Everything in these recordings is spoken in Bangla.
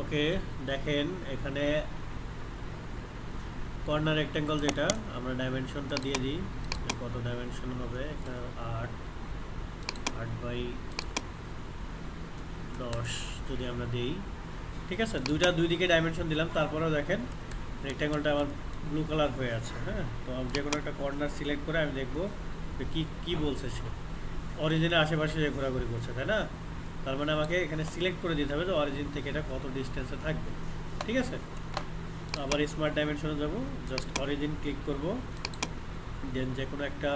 ওকে, দেখেন এখানে কর্নার রেক্ট্যাঙ্গল যেটা, আমরা ডাইমেনশনটা দিয়ে দিই কত ডাইমেনশন হবে। এটা 8 বাই 10 যদি আমরা দিই, ঠিক আছে। দুই দিকে ডাইমেনশন দিলাম, তারপরেও দেখেন রেক্ট্যাঙ্গলটা আমার ব্লু কালার হয়ে আছে। হ্যাঁ, তো আমি যে কোনো একটা কর্নার সিলেক্ট করে আমি দেখবো যে কী বলছে সে। অরিজিনের আশেপাশে যে ঘোরাঘুরি করছে, তাই না? তার মানে আমাকে এখানে সিলেক্ট করে দিতে হবে যে অরিজিন থেকে এটা কত ডিস্টেন্সে থাকবে, ঠিক আছে। আবার স্মার্ট ডাইমেনশনে যাব, জাস্ট অরিজিন ক্লিক করব, দেন যে কোনো একটা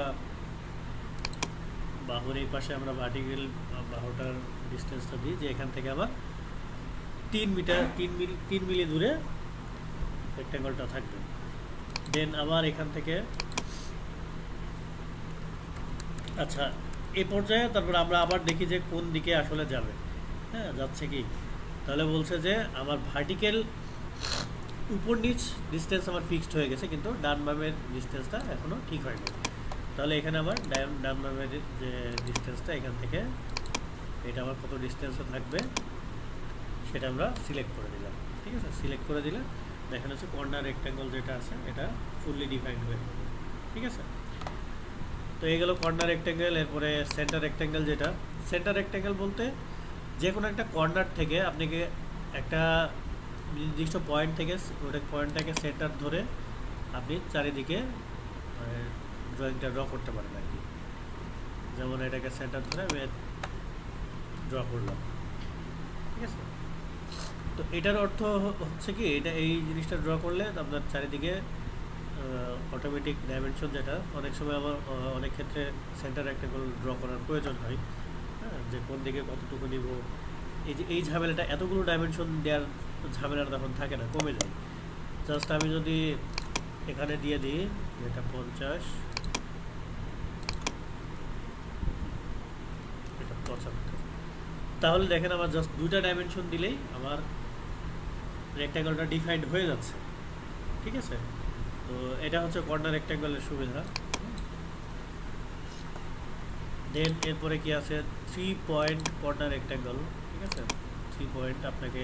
বাহুর এই পাশে আমরা ভার্টিক্যাল বাহুটার ডিস্টেন্সটা দিই যে এখান থেকে আমার 3 মিলি দূরে রেক্ট্যাঙ্গলটা থাকবে। দেন আবার এখান থেকে, আচ্ছা এই পর্যায়ে তারপর আমরা আবার দেখি যে কোন দিকে আসলে যাবে। হ্যাঁ, যাচ্ছে কি, তাহলে বলছে যে আমার ভার্টিক্যাল উপর নিচ ডিস্টেন্স আমার ফিক্সড হয়ে গেছে, কিন্তু ডান বামের ডিস্টেন্সটা এখনও ঠিক হয়নি। তাহলে এখানে আমার ডান বামের যে ডিস্টেন্সটা এখান থেকে এটা আমার কত ডিস্টেন্সে থাকবে সেটা আমরা সিলেক্ট করে দিলাম, ঠিক আছে। সিলেক্ট করে দিলে দেখেন হচ্ছে কর্নার রেক্ট্যাঙ্গল যেটা আছে এটা ফুললি ডিফাইন্ড হয়ে যাবে, ঠিক আছে। তো এই গেল কর্নার রেক্ট্যাঙ্গেল। এরপরে সেন্টার রেক্ট্যাঙ্গেল যেটা, সেন্টার রেক্ট্যাঙ্গেল বলতে যে কোনো একটা কর্নার থেকে আপনাকে একটা নির্দিষ্ট পয়েন্ট থেকে ওটা পয়েন্টটাকে সেন্টার ধরে আপনি চারিদিকে ড্রয়িংটা ড্র করতে পারেন আর কি। যেমন এটাকে সেন্টার ধরে আমি ড্র করলাম, ঠিক আছে। তো এটার অর্থ হচ্ছে কি, এটা এই জিনিসটা ড্র করলে আপনার চারিদিকে অটোমেটিক ডাইমেনশন, যেটা অনেক সময় আমার অনেক ক্ষেত্রে সেন্টার রেক্ট্যাঙ্গল ড্র করার প্রয়োজন হয়। হ্যাঁ, যে কোন দিকে কতটুকু নিব, এই ঝামেলাটা, এতগুলো ডাইমেনশন দেওয়ার ঝামেলাটা তখন থাকে না, কমে যায়। জাস্ট আমি যদি এখানে দিয়ে দিই এটা 50, এটা 75, তাহলে দেখেন আমার জাস্ট দুইটা ডাইমেনশন দিলেই আমার রেক্ট্যাঙ্গলটা ডিফাইন্ড হয়ে যাচ্ছে, ঠিক আছে। তো এটা হচ্ছে কর্নার রেক্ট্যাঙ্গলের সুবিধা। দেন এরপরে কি আছে, 3 পয়েন্ট কর্নার রেক্ট্যাঙ্গল, ঠিক আছে। 3 পয়েন্ট, আপনাকে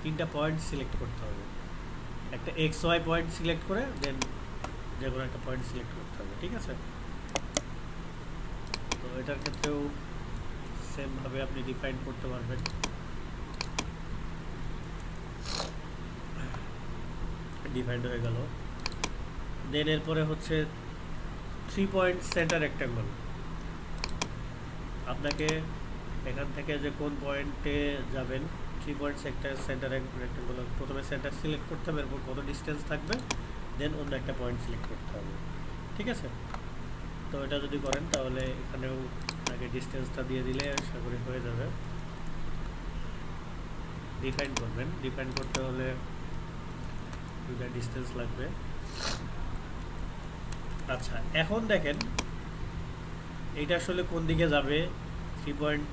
3টা পয়েন্ট সিলেক্ট করতে হবে। একটা XY পয়েন্ট সিলেক্ট করে দেন যে কোনো একটা পয়েন্ট সিলেক্ট করতে হবে, ঠিক আছে। তো এটার ক্ষেত্রেও সেমভাবে আপনি ডিফাইন করতে পারবেন। ডিফাইন্ড হয়ে গেল। দেন এরপরে হচ্ছে 3 পয়েন্ট সেন্টার রেক্ট্যাঙ্গল। আপনাকে এখান থেকে যে কোন পয়েন্টে যাবেন, 3 পয়েন্ট সেন্টার রেক্ট্যাঙ্গল, প্রথমে সেন্টার সিলেক্ট করতে হবে, এরপর কত ডিস্টেন্স থাকবে, দেন অন্য একটা পয়েন্ট সিলেক্ট করতে হবে, ঠিক আছে। তো এটা যদি করেন তাহলে এখানেও আগে ডিস্টেন্সটা দিয়ে দিলে আশা করি হয়ে যাবে। ডিফাইন করবেন, ডিফাইন করতে হলে দুইটা ডিস্টেন্স লাগবে। আচ্ছা, এখন দেখেন এইটা আসলে কোন দিকে যাবে। 3 পয়েন্ট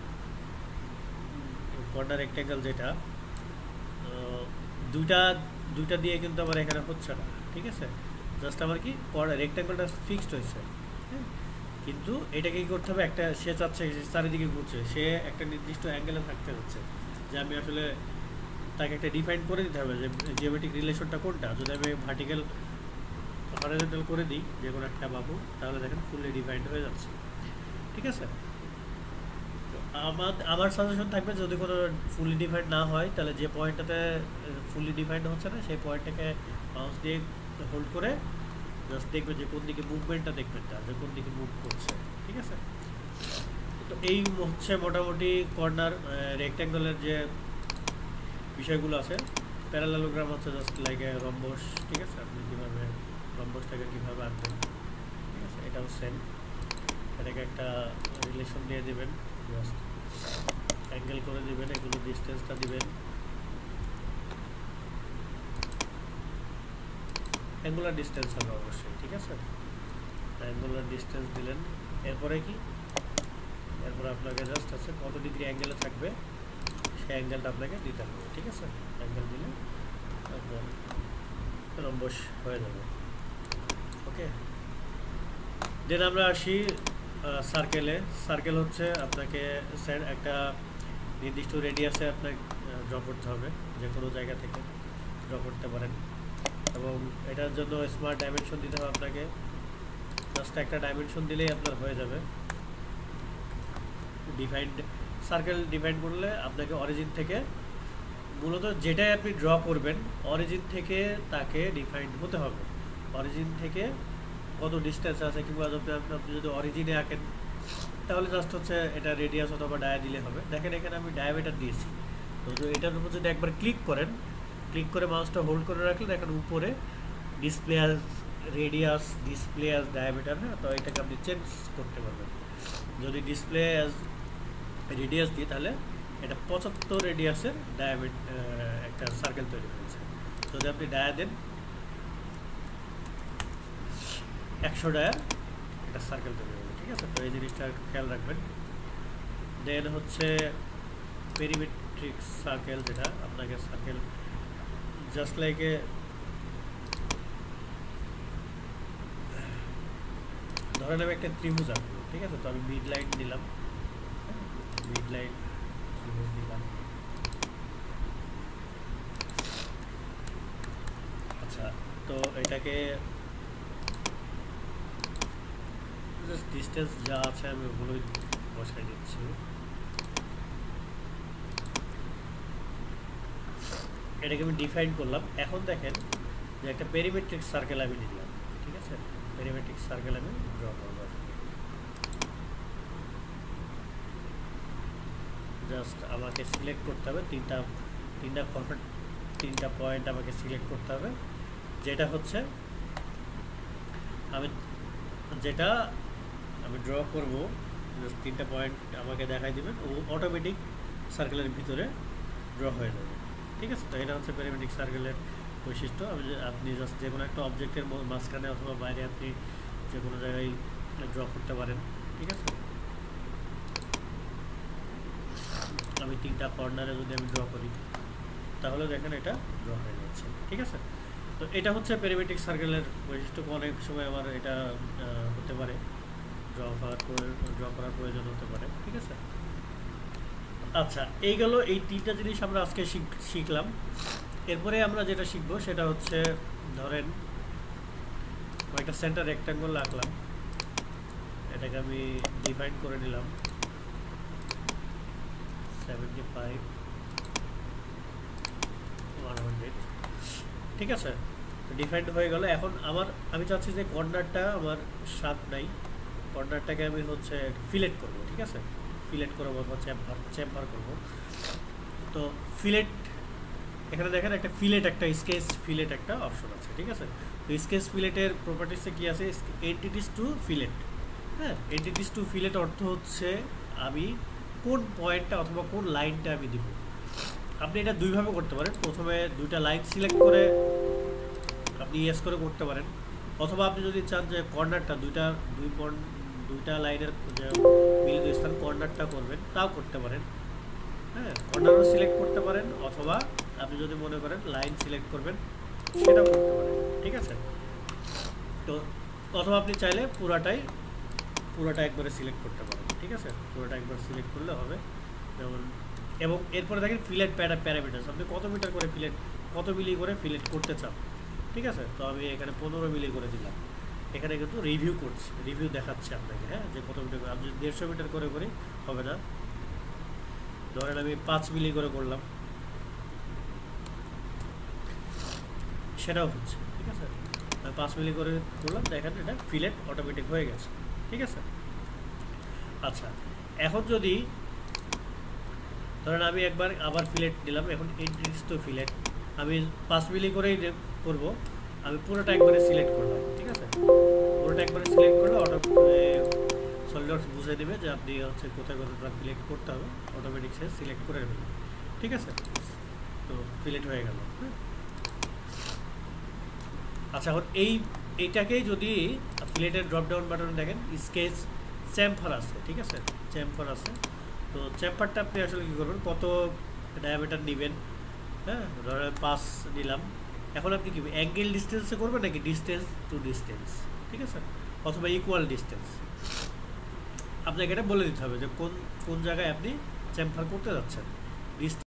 কর্নার রেক্ট্যাঙ্গল যেটা, দুইটা দিয়ে কিন্তু আমার এখানে হচ্ছে না, ঠিক আছে। জাস্ট আমার কি রেক্ট্যাঙ্গলটা ফিক্সড হয়েছে, হ্যাঁ, কিন্তু এটাকে কী করতে হবে, একটা সে চাচ্ছে চারিদিকে ঘুরছে, সে একটা নির্দিষ্ট অ্যাঙ্গেলে থাকতে হচ্ছে, যে আমি আসলে তাকে একটা ডিফাইন করে দিতে হবে যে জিওমেট্রিক রিলেশনটা কোনটা। যদি আমি ভার্টিক্যাল হরিজন্টাল করে দিই যে কোনো একটা বাহু, তাহলে দেখেন ফুললি ডিফাইন্ড হয়ে যাচ্ছে, ঠিক আছে। তো আমার সাজেশন থাকবে, যদি কোনো ফুললি ডিফাইন্ড না হয় তাহলে যে পয়েন্টটাতে ফুললি ডিফাইন্ড হচ্ছে না সেই পয়েন্টটাকে মাউস দিয়ে হোল্ড করে জাস্ট দেখবে যে কোন দিকে মুভমেন্টটা, দেখবেন যে কোন দিকে মুভ করছে, ঠিক আছে। তো এই হচ্ছে মোটামুটি কর্নার রেক্ট্যাঙ্গলের যে বিষয়গুলো আছে। প্যারালেলোগ্রাম হচ্ছে জাস্ট লাইক এ রম্বস, ঠিক আছে। আপনি কীভাবে রম্বসটাকে কীভাবে আঁকবেন, ঠিক আছে, এটাও সেম। এটাকে একটা রিলেশন দিয়ে দেবেন, জাস্ট অ্যাঙ্গেল করে দেবেন, এগুলো ডিস্টেন্সটা দিবেন, অ্যাঙ্গুলার ডিস্টেন্স হবে অবশ্যই, ঠিক আছে। অ্যাঙ্গুলার ডিস্টেন্স দিলেন, এরপরে কি, এরপরে আপনাকে জাস্ট আছে কত ডিগ্রি অ্যাঙ্গেলে থাকবে সেই অ্যাঙ্গেলটা আপনাকে দিতে হবে, ঠিক আছে। অ্যাঙ্গেল দিলে তারপর রম্বস হয়ে যাবে, ওকে। দেন আমরা আসি সার্কেলে। সার্কেল হচ্ছে আপনাকে একটা নির্দিষ্ট রেডিয়াসে আপনাকে ড্র করতে হবে, যে কোনো জায়গা থেকে ড্র করতে পারেন। এবং এটার জন্য স্মার্ট ডাইমেনশন দিতে হবে আপনাকে, জাস্ট একটা ডাইমেনশন দিলেই আপনার হয়ে যাবে। ডিফাইন্ড সার্কেল ডিফাইন করলে আপনাকে অরিজিন থেকে, মূলত যেটাই আপনি ড্র করবেন অরিজিন থেকে তাকে ডিফাইন্ড হতে হবে। অরিজিন থেকে কত ডিস্টেন্স আছে, কিংবা আপনি যদি অরিজিনে আঁকেন তাহলে জাস্ট হচ্ছে এটা রেডিয়াস অথবা ডায়া দিলে হবে। দেখেন এখানে আমি ডায়ামিটার দিয়েছি, তো এটার উপর যদি একবার ক্লিক করেন, ক্লিক করে মাউসটা হোল্ড করে রাখলে দেখেন উপরে display as radius, display as diameter, হ্যাঁ, তো এটাকে আপনি চেঞ্জ করতে পারবেন। যদি ডিসপ্লে অ্যাজ রেডিয়াস দিই তাহলে এটা 75 রেডিয়াসের একটা সার্কেল তৈরি হয়েছে। যদি আপনি ডায়া দেন 100 ডায়ার একটা সার্কেল তৈরি হবে, ঠিক আছে। তো এই জিনিসটা একটু খেয়াল রাখবেন। দেন হচ্ছে পেরিমেট্রিক সার্কেল, যেটা আপনাকে সার্কেল জাস্ট লাইক এ, ধরেন আমি একটা ত্রিভুজ আঁকবো, ঠিক আছে। তো আমি মিড লাইন দিলাম, মিড লাইন ত্রিভুজ দিলাম। আচ্ছা, তো এটাকে জাস্ট ডিস্টেন্স যা আছে আমি ওগুলোই বসাই দিচ্ছি। এটাকে আমি ডিফাইন করলাম। এখন দেখেন যে একটা পেরিমেট্রিক সার্কেল আমি নিলাম, ঠিক আছে। পেরিমেট্রিক সার্কেল আমি ড্র করব। জাস্ট আমাকে সিলেক্ট করতে হবে তিনটা পয়েন্ট আমাকে সিলেক্ট করতে হবে, যেটা হচ্ছে যেটা আমি ড্র করব। জাস্ট 3টা পয়েন্ট আমাকে দেখাই দেবেন, ও অটোমেটিক সার্কেলের ভিতরে ড্র হয়ে যাবে, ঠিক আছে। তো এটা হচ্ছে পেরিমেট্রিক সার্কেলের বৈশিষ্ট্য। আপনি জাস্ট যে কোনো একটা অবজেক্টের মাঝখানে অথবা বাইরে আপনি যে কোনো জায়গায় ড্র করতে পারেন, ঠিক আছে। আমি 3টা কর্নারে যদি আমি ড্র করি তাহলে দেখেন এটা ড্র হয়ে যাচ্ছে, ঠিক আছে। তো এটা হচ্ছে পেরিমেট্রিক সার্কেলের বৈশিষ্ট্য। অনেক সময় আমার এটা হতে পারে, ড্র করার প্রয়োজন হতে পারে, ঠিক আছে। আচ্ছা, এই গেল এই 3টা জিনিস আমরা আজকে শিখলাম। এরপরে আমরা যেটা শিখব সেটা হচ্ছে, ধরেন একটা সেন্টার রেক্ট্যাঙ্গল আঁকলাম, এটাকে আমি ডিফাইন করে নিলাম 75 100, ঠিক আছে। ডিফাইন্ড হয়ে গেল। এখন আমি চাচ্ছি যে কর্নারটা আমার শার্প নাই, কর্নারটাকে আমি হচ্ছে ফিলেট করব, ঠিক আছে। ফিলেট করবো অথবা চেম্বার করব। তো ফিলেট, এখানে দেখেন একটা ফিলেট, একটা স্কেচ ফিলেট একটা অপশন আছে, ঠিক আছে। তো স্কেচ ফিলেটের প্রপার্টিসে কি আছে, এন্টিটিস টু ফিলেট, হ্যাঁ। এন্টিটিস টু ফিলেট অর্থ হচ্ছে আমি কোন পয়েন্টটা অথবা কোন লাইনটা আমি দিব। আপনি এটা দুইভাবে করতে পারেন। প্রথমে 2টা লাইন সিলেক্ট করে আপনি ইয়েস করে করতে পারেন, অথবা আপনি যদি চান যে কর্নারটা দুইটা লাইনের যে মিলিত স্থান কর্নারটা করবেন, তাও করতে পারেন, হ্যাঁ। কর্নারও সিলেক্ট করতে পারেন, অথবা আপনি যদি মনে করেন লাইন সিলেক্ট করবেন সেটাও করতে পারেন, ঠিক আছে। তো অথবা আপনি চাইলে পুরাটা একবারে সিলেক্ট করতে পারেন, ঠিক আছে। পুরোটা একবার সিলেক্ট করলে হবে। যেমন, এবং এরপরে দেখেন ফিলেট প্যারামিটার্স, আপনি কত মিটার করে কত মিলি করে ফিলেট করতে চান, ঠিক আছে। তো আমি এখানে 15 মিলি করে দিলাম। এখানে কিন্তু রিভিউ দেখাচ্ছে আপনাকে, হ্যাঁ, যে কত মিটার করে। আপনি 150 মিটার করে হবে না। ধরেন আমি 5 মিলি করে করলাম, সেটাও হচ্ছে, ঠিক আছে। আমি 5 মিলি করে করলাম, দেখেন এটা ফিলেট অটোমেটিক হয়ে গেছে, ঠিক আছে। আচ্ছা, এখন যদি ধরেন আমি আবার ফিলেট দিলাম, এখন এন্টিটিস টু ফিলেট আমি 5 মিলি করেই করব। আমি পুরোটা একবারে সিলেক্ট করলাম, ঠিক আছে। পুরোটা একবারে সিলেক্ট করলে সলিডওয়ার্কস বুঝে দেবে যে আপনি হচ্ছে কোথায় কতটা ফিলেট করতে হবে, অটোমেটিক সে সিলেক্ট করে নেবে, ঠিক আছে। তো ফিলেট হয়ে গেল। আচ্ছা, এখন এইটাকেই যদি ফিলেটের ড্রপ ডাউন বাটনে দেখেন স্কেচ চ্যাম্পার আছে, ঠিক আছে। চ্যাম্পার আছে, তো চ্যাম্পারটা আপনি আসলে কী করবেন, কত ডায়ামিটার নেবেন, হ্যাঁ। ধরেন 5 নিলাম। এখন আপনি কি অ্যাঙ্গেল ডিস্টেন্সে করবেন নাকি ডিস্টেন্স টু ডিস্টেন্স, ঠিক আছে, অথবা ইকুয়াল ডিস্টেন্স, আপনাকে এটা বলে দিতে হবে যে কোন জায়গায় আপনি চেম্ফার করতে যাচ্ছেন